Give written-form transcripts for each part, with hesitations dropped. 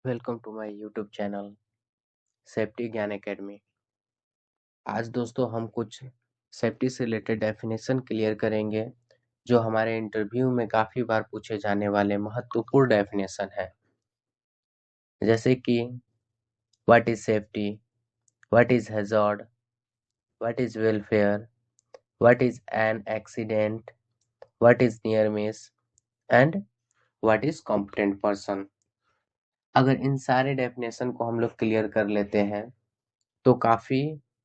Welcome to my YouTube channel safety Gyan academy. आज दोस्तों हम कुछ सेफ्टी से रिलेटेड डेफिनेशन क्लियर करेंगे जो हमारे इंटरव्यू में काफ़ी बार पूछे जाने वाले महत्वपूर्ण डेफिनेशन है। जैसे कि what is safety, what is hazard, what is welfare, what is an accident, what is near miss and what is competent person. अगर इन सारे डेफिनेशन को हम लोग क्लियर कर लेते हैं तो काफ़ी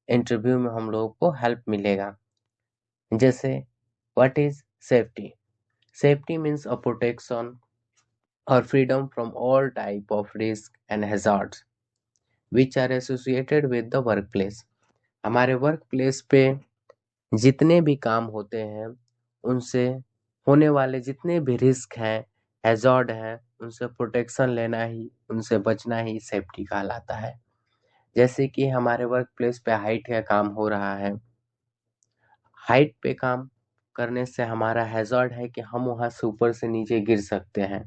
इंटरव्यू में हम लोगों को हेल्प मिलेगा। जैसे what is safety? Safety means a protection और freedom from all type of risk and hazards which are associated with the work place. हमारे वर्क प्लेस पे जितने भी काम होते हैं उनसे होने वाले जितने भी रिस्क हैं, हैजार्ड हैं, उनसे प्रोटेक्शन लेना ही, उनसे बचना ही सेफ्टी कहलाता है। जैसे कि हमारे वर्क प्लेस पे हाइट का काम हो रहा है, हाइट पे काम करने से हमारा हैजार्ड है कि हम वहां से ऊपर से नीचे गिर सकते हैं,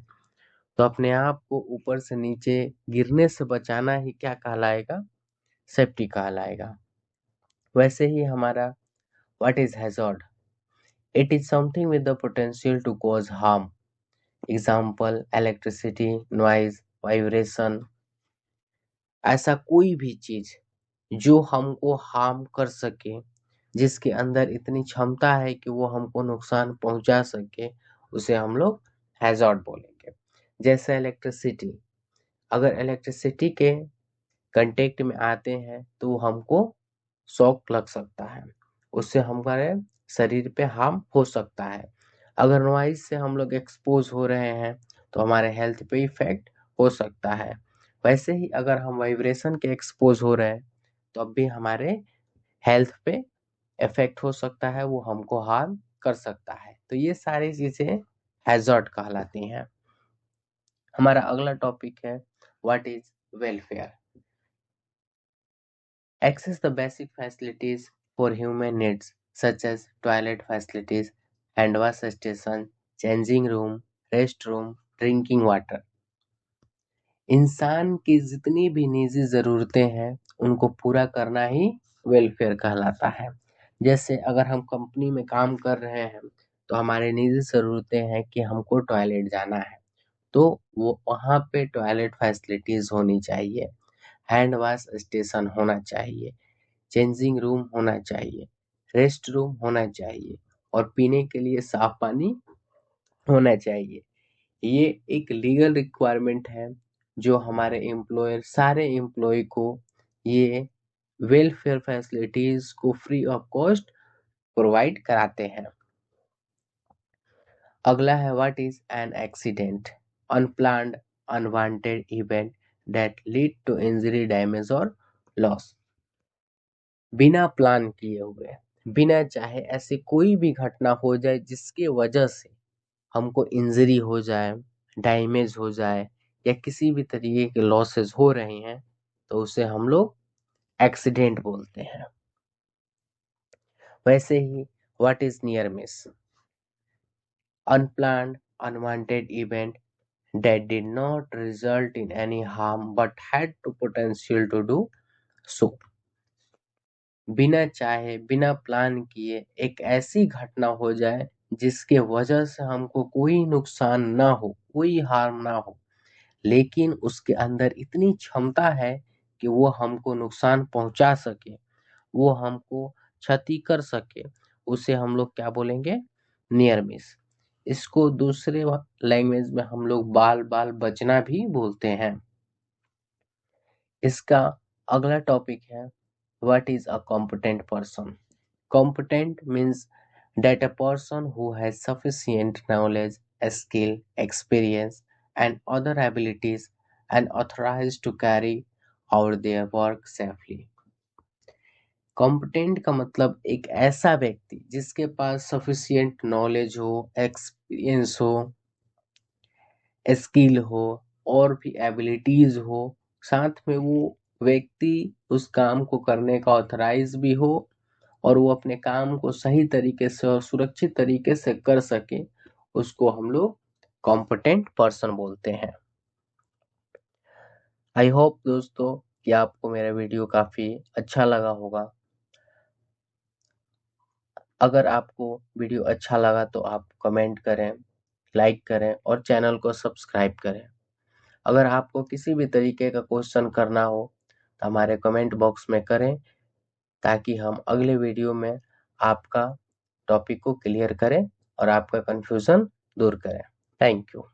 तो अपने आप को ऊपर से नीचे गिरने से बचाना ही क्या कहलाएगा? सेफ्टी कहलाएगा। वैसे ही हमारा what is hazard? It is something with the potential to cause harm. Example electricity, noise, vibration. ऐसा कोई भी चीज जो हमको हार्म कर सके, जिसके अंदर इतनी क्षमता है कि वो हमको नुकसान पहुंचा सके, उसे हम लोग हैजार्ड बोलेंगे। जैसे इलेक्ट्रिसिटी, अगर इलेक्ट्रिसिटी के कांटेक्ट में आते हैं तो हमको शॉक लग सकता है, उससे हमारे शरीर पे हार्म हो सकता है। अगर नॉइज से हम लोग एक्सपोज हो रहे हैं तो हमारे हेल्थ पे इफेक्ट हो सकता है। वैसे ही अगर हम वाइब्रेशन के एक्सपोज हो रहे हैं तो अब भी हमारे हेल्थ पे इफेक्ट हो सकता है, वो हमको हार्म कर सकता है। तो ये सारी चीजें हैजार्ड कहलाती हैं। हमारा अगला टॉपिक है what is welfare. Access the basic facilities for human needs such as toilet facilities, hand wash station, changing room, restroom, drinking water। इंसान की जितनी भी निजी जरूरतें हैं उनको पूरा करना ही वेलफेयर कहलाता है। जैसे अगर हम कंपनी में काम कर रहे हैं तो हमारे निजी जरूरतें हैं कि हमको टॉयलेट जाना है, तो वो वहाँ पे टॉयलेट फैसिलिटीज होनी चाहिए, हैंड वॉश स्टेशन होना चाहिए, चेंजिंग रूम होना चाहिए, रेस्ट रूम होना चाहिए और पीने के लिए साफ पानी होना चाहिए। ये एक लीगल रिक्वायरमेंट है जो हमारे एम्प्लॉयर सारे एम्प्लॉय को ये वेलफेयर फैसिलिटीज को फ्री ऑफ कॉस्ट प्रोवाइड कराते हैं। अगला है what is an accident? Unplanned unwanted event that lead to injury, damage और लॉस। बिना प्लान किए हुए, बिना चाहे ऐसी कोई भी घटना हो जाए जिसके वजह से हमको इंजरी हो जाए, डैमेज हो जाए या किसी भी तरीके के लॉसेस हो रहे हैं तो उसे हम लोग एक्सीडेंट बोलते हैं। वैसे ही what is near miss? Unplanned unwanted event that did not result in any harm but had to potential to do so। बिना चाहे बिना प्लान किए एक ऐसी घटना हो जाए जिसके वजह से हमको कोई नुकसान ना हो, कोई हार्म ना हो, लेकिन उसके अंदर इतनी क्षमता है कि वो हमको नुकसान पहुंचा सके, वो हमको क्षति कर सके, उसे हम लोग क्या बोलेंगे? Near miss. इसको दूसरे लैंग्वेज में हम लोग बाल बाल बचना भी बोलते हैं। इसका अगला टॉपिक है what is a competent person? Competent means that a person who has sufficient knowledge, skill, experience, and other abilities and authorized to carry out their work safely। Competent का मतलब एक ऐसा व्यक्ति जिसके पास sufficient knowledge हो, experience हो, skill हो और भी एबिलिटीज हो, साथ में वो व्यक्ति उस काम को करने का ऑथराइज भी हो और वो अपने काम को सही तरीके से और सुरक्षित तरीके से कर सके, उसको हम लोग कॉम्पिटेंट पर्सन बोलते हैं। आई होप दोस्तों कि आपको मेरा वीडियो काफ़ी अच्छा लगा होगा। अगर आपको वीडियो अच्छा लगा तो आप कमेंट करें, लाइक करें और चैनल को सब्सक्राइब करें। अगर आपको किसी भी तरीके का क्वेश्चन करना हो तो हमारे कमेंट बॉक्स में करें, ताकि हम अगले वीडियो में आपका टॉपिक को क्लियर करें और आपका कन्फ्यूज़न दूर करें। Thank you.